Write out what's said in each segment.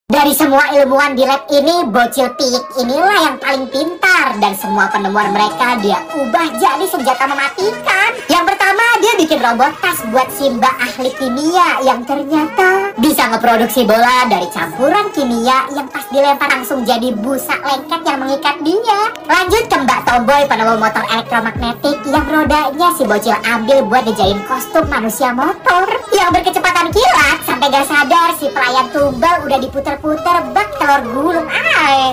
Dari semua ilmuwan di lab ini, bocil piyik inilah yang paling pintar. Dan semua penemuan mereka dia ubah jadi senjata mematikan. Yang pertama, dia bikin robot tas buat Simba ahli kimia yang ternyata bisa ngeproduksi bola dari campuran kimia yang pas dilempar langsung jadi busa lengket yang mengikat dia. Lanjut ke Mbak Tomboy, penemu motor elektromagnetik yang rodanya si bocil ambil buat dijadiin kostum manusia motor yang berkecepatan kilat sampai gak sadar si pelayan tumbal udah diputer-puter bak telur gulung.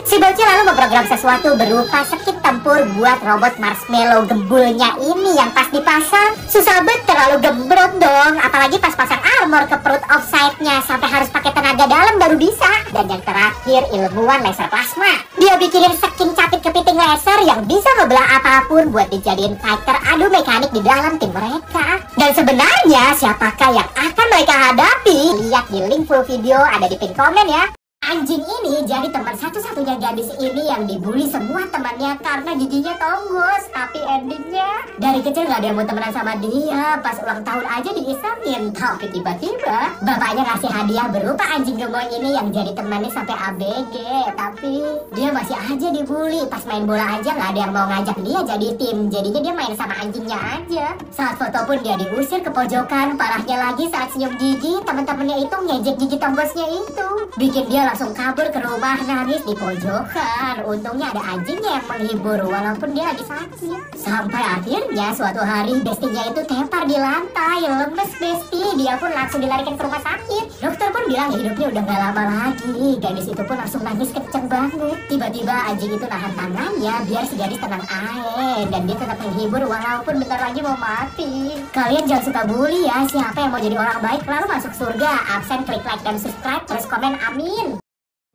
Si bocil lalu memprogram sesuatu berupa skit tempur buat robot marshmallow gembulnya ini yang pas dipasang susah banget, terlalu gembrot dong, apalagi pas pasang armor ke perut offside-nya sampai harus pakai tenaga dalam baru bisa. Dan yang terakhir, ilmuwan laser plasma. Dia bikinin skin capit kepiting laser yang bisa ngebelah apapun buat dijadiin fighter adu mekanik di dalam tim mereka. Dan sebenarnya siapakah yang akan mereka hadapi? Lihat di link full video ada di pin komen ya. Anjing ini jadi teman satu-satunya gadis ini yang dibully semua temannya karena giginya tonggos. Tapi endingnya dari kecil gak ada yang mau temenan sama dia. Pas ulang tahun aja diisengin. Tapi tiba-tiba bapaknya ngasih hadiah berupa anjing gemoy ini yang jadi temannya sampai ABG. Tapi dia masih aja dibully. Pas main bola aja gak ada yang mau ngajak dia jadi tim. Jadinya dia main sama anjingnya aja. Saat foto pun dia diusir ke pojokan. Parahnya lagi saat senyum gigi, teman-temannya itu ngejek gigi tonggosnya itu, bikin dia langsung kabur ke rumah nangis di pojokan. Untungnya ada anjingnya yang menghibur walaupun dia lagi sakit. Sampai akhirnya suatu hari bestinya itu tepar di lantai, lemes besti. Dia pun langsung dilarikan ke rumah sakit. Dokter pun bilang hidupnya udah gak lama lagi. Gadis itu pun langsung nangis kenceng banget. Tiba-tiba anjing itu nahan tangannya biar si gadis tenang aja. Dan dia tetap menghibur walaupun bentar lagi mau mati. Kalian jangan suka bully ya. Siapa yang mau jadi orang baik lalu masuk surga? Absen klik like dan subscribe terus komen amin.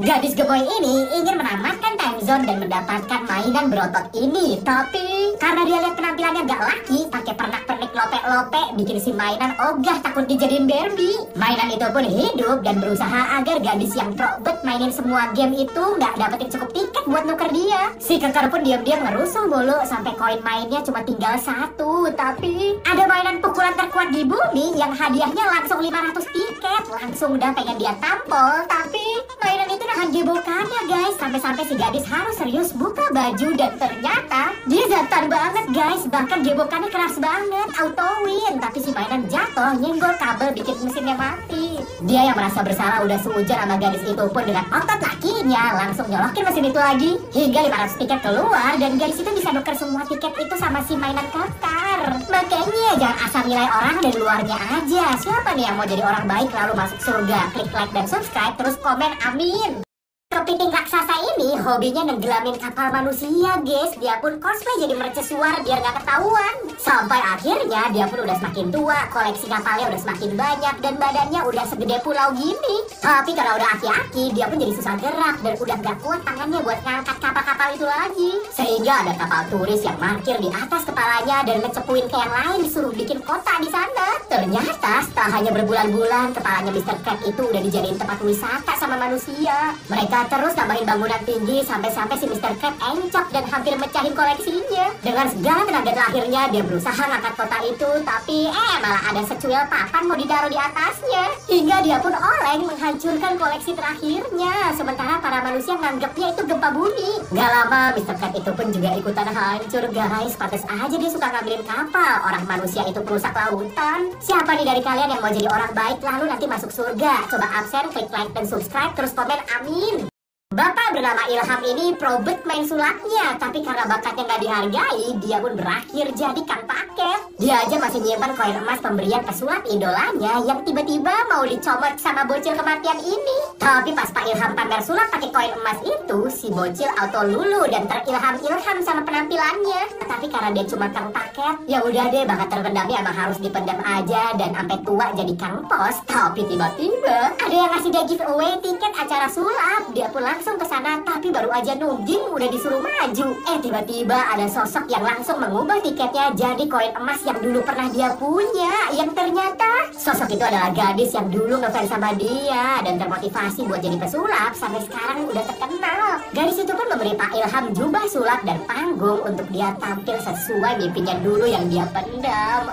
Gadis gemoy ini ingin menamatkan time zone dan mendapatkan mainan berotot ini. Tapi karena dia lihat penampilannya gak laki, pakai pernak-pernik lope-lope, bikin si mainan ogah takut dijadiin Barbie. Mainan itu pun hidup dan berusaha agar gadis yang probet mainin semua game itu gak dapetin cukup tiket buat nuker dia. Si kekar pun diam-diam ngerusuh mulu sampai koin mainnya cuma tinggal 1. Tapi ada mainan pukulan terkuat di bumi yang hadiahnya langsung 500 tiket. Langsung udah pengen dia tampol, tapi mainan itu nahan gebokannya guys. Sampai-sampai si gadis harus serius buka baju dan ternyata dia jantan banget guys. Bahkan gebokannya keras banget, auto win. Tapi si mainan jatuh, nyenggol kabel bikin mesinnya mati. Dia yang merasa bersalah udah seujar sama gadis itu pun dengan otot lakinya langsung nyolokin mesin itu lagi hingga 500 tiket keluar. Dan gadis itu bisa nuker semua tiket itu sama si mainan kekar. Makanya jangan asal nilai orang dari luarnya aja. Siapa nih yang mau jadi orang baik lalu masuk surga? Klik like dan subscribe terus komen amin. Kepiting raksasa ini hobinya nenggelamin kapal manusia guys. Dia pun cosplay jadi mercusuar biar gak ketahuan. Sampai akhirnya dia pun udah semakin tua, koleksi kapalnya udah semakin banyak dan badannya udah segede pulau gini. Tapi karena udah aki-aki, dia pun jadi susah gerak dan udah gak kuat tangannya buat ngangkat kapal-kapal itu lagi. Sehingga ada kapal turis yang parkir di atas kepalanya dan ngecepuin ke yang lain disuruh bikin kota di sana. Ternyata setelah hanya berbulan-bulan, kepalanya Mr. Crab itu udah dijadiin tempat wisata sama manusia. Mereka terus tambahin bangunan tinggi sampai-sampai si Mr. Crab encok dan hampir mecahin koleksinya. Dengan segala tenaga terakhirnya dia berusaha ngangkat kota itu, tapi malah ada secuil papan mau ditaruh di atasnya. Hingga dia pun oleng menghancurkan koleksi terakhirnya. Sementara para manusia nganggepnya itu gempa bumi. Gak lama Mr. Crab itu pun juga ikutan hancur guys. Pantes aja dia suka ngambilin kapal. Orang manusia itu perusak lautan. Siapa nih dari kalian yang mau jadi orang baik lalu nanti masuk surga? Coba absen, klik like dan subscribe terus komen amin. Bapak bernama Ilham ini probet main sulapnya, tapi karena bakatnya nggak dihargai, dia pun berakhir jadi kang paket. Dia aja masih nyimpan koin emas pemberian pesulap idolanya yang tiba-tiba mau dicomot sama bocil kematian ini. Tapi pas Pak Ilham pamer sulap pakai koin emas itu, si bocil auto lulu dan terilham-ilham sama penampilannya. Tapi karena dia cuma kang paket, ya udah deh, bakat terpendamnya emang harus dipendam aja dan sampai tua jadi kang pos. Tapi tiba-tiba ada yang ngasih dia giveaway tiket acara sulap. Dia pun langsung ke sana sana, tapi baru aja nungging udah disuruh maju. Tiba-tiba ada sosok yang langsung mengubah tiketnya jadi koin emas yang dulu pernah dia punya. Yang ternyata sosok itu adalah gadis yang dulu ngefans sama dia dan termotivasi buat jadi pesulap sampai sekarang udah terkenal. Gadis itu pun memberi Pak Ilham jubah sulap dan panggung untuk dia tampil sesuai mimpinya dulu yang dia pendam.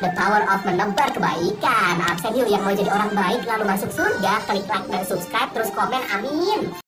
The power of menebar kebaikan. Absen yuk yang mau jadi orang baik lalu masuk surga, klik like dan subscribe terus komen, amin.